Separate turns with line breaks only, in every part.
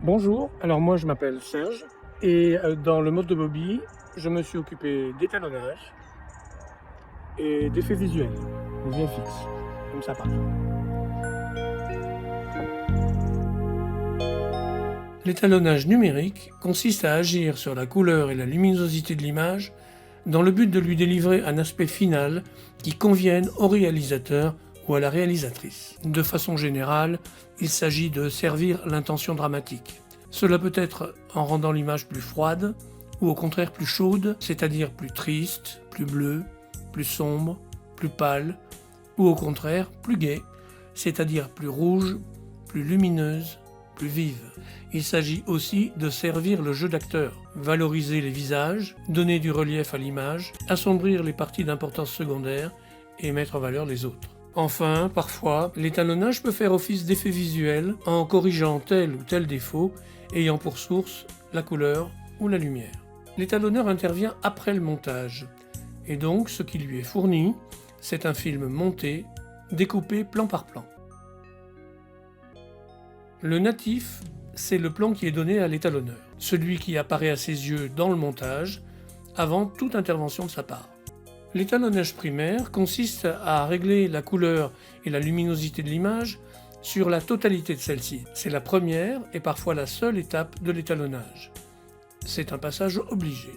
Bonjour, alors moi je m'appelle Serge et dans le mode de Bobby, je me suis occupé d'étalonnage et d'effets visuels, ou VFX, comme ça part. L'étalonnage numérique consiste à agir sur la couleur et la luminosité de l'image dans le but de lui délivrer un aspect final qui convienne au réalisateur ou à la réalisatrice. De façon générale, il s'agit de servir l'intention dramatique. Cela peut être en rendant l'image plus froide ou au contraire plus chaude, c'est-à-dire plus triste, plus bleue, plus sombre, plus pâle, ou au contraire plus gaie, c'est-à-dire plus rouge, plus lumineuse, plus vive. Il s'agit aussi de servir le jeu d'acteur, valoriser les visages, donner du relief à l'image, assombrir les parties d'importance secondaire et mettre en valeur les autres. Enfin, parfois, l'étalonnage peut faire office d'effet visuel en corrigeant tel ou tel défaut ayant pour source la couleur ou la lumière. L'étalonneur intervient après le montage, et donc ce qui lui est fourni, c'est un film monté, découpé plan par plan. Le natif, c'est le plan qui est donné à l'étalonneur, celui qui apparaît à ses yeux dans le montage, avant toute intervention de sa part. L'étalonnage primaire consiste à régler la couleur et la luminosité de l'image sur la totalité de celle-ci. C'est la première et parfois la seule étape de l'étalonnage. C'est un passage obligé.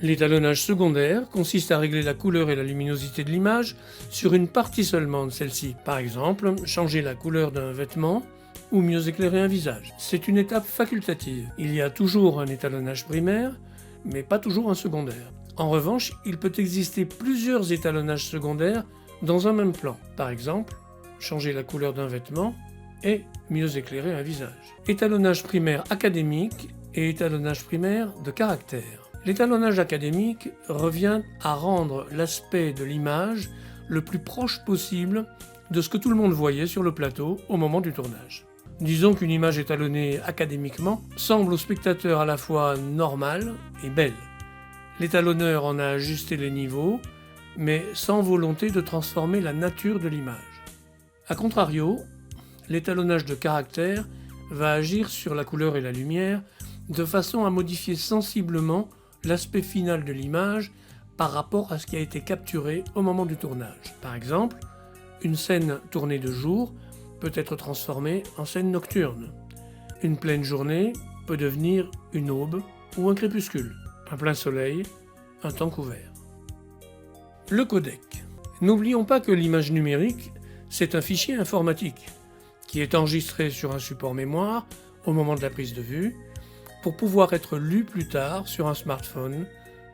L'étalonnage secondaire consiste à régler la couleur et la luminosité de l'image sur une partie seulement de celle-ci. Par exemple, changer la couleur d'un vêtement ou mieux éclairer un visage. C'est une étape facultative. Il y a toujours un étalonnage primaire, mais pas toujours un secondaire. En revanche, il peut exister plusieurs étalonnages secondaires dans un même plan. Par exemple, changer la couleur d'un vêtement et mieux éclairer un visage. Étalonnage primaire académique et étalonnage primaire de caractère. L'étalonnage académique revient à rendre l'aspect de l'image le plus proche possible de ce que tout le monde voyait sur le plateau au moment du tournage. Disons qu'une image étalonnée académiquement semble au spectateur à la fois normale et belle. L'étalonneur en a ajusté les niveaux, mais sans volonté de transformer la nature de l'image. A contrario, l'étalonnage de caractère va agir sur la couleur et la lumière de façon à modifier sensiblement l'aspect final de l'image par rapport à ce qui a été capturé au moment du tournage. Par exemple, une scène tournée de jour peut être transformée en scène nocturne. Une pleine journée peut devenir une aube ou un crépuscule. Un plein soleil, un temps couvert. Le codec. N'oublions pas que l'image numérique, c'est un fichier informatique qui est enregistré sur un support mémoire au moment de la prise de vue pour pouvoir être lu plus tard sur un smartphone,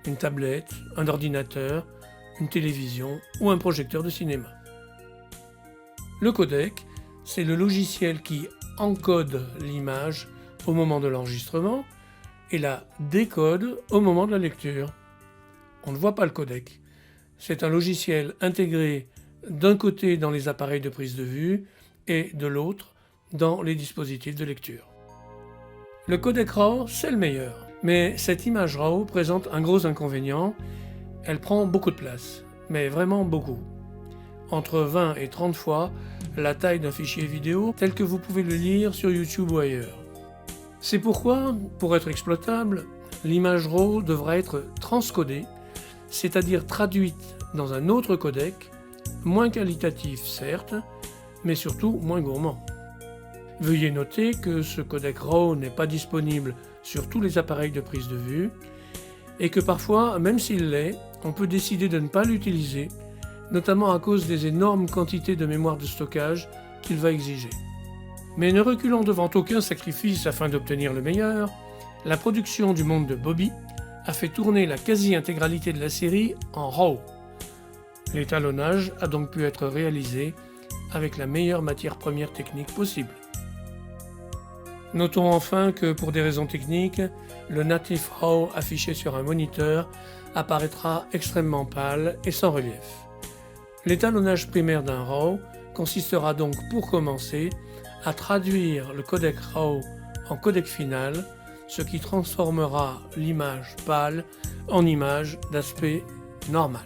une tablette, un ordinateur, une télévision ou un projecteur de cinéma. Le codec, c'est le logiciel qui encode l'image au moment de l'enregistrement et la décode au moment de la lecture. On ne voit pas le codec. C'est un logiciel intégré d'un côté dans les appareils de prise de vue et de l'autre dans les dispositifs de lecture. Le codec RAW, c'est le meilleur, mais cette image RAW présente un gros inconvénient, elle prend beaucoup de place, mais vraiment beaucoup. Entre 20 et 30 fois la taille d'un fichier vidéo tel que vous pouvez le lire sur YouTube ou ailleurs. C'est pourquoi, pour être exploitable, l'image RAW devra être transcodée, c'est-à-dire traduite dans un autre codec, moins qualitatif certes, mais surtout moins gourmand. Veuillez noter que ce codec RAW n'est pas disponible sur tous les appareils de prise de vue, et que parfois, même s'il l'est, on peut décider de ne pas l'utiliser, notamment à cause des énormes quantités de mémoire de stockage qu'il va exiger. Mais ne reculons devant aucun sacrifice afin d'obtenir le meilleur, la production du monde de Bobby a fait tourner la quasi-intégralité de la série en RAW. L'étalonnage a donc pu être réalisé avec la meilleure matière première technique possible. Notons enfin que pour des raisons techniques, le native RAW affiché sur un moniteur apparaîtra extrêmement pâle et sans relief. L'étalonnage primaire d'un RAW consistera donc pour commencer à traduire le codec RAW en codec final, ce qui transformera l'image pâle en image d'aspect normal.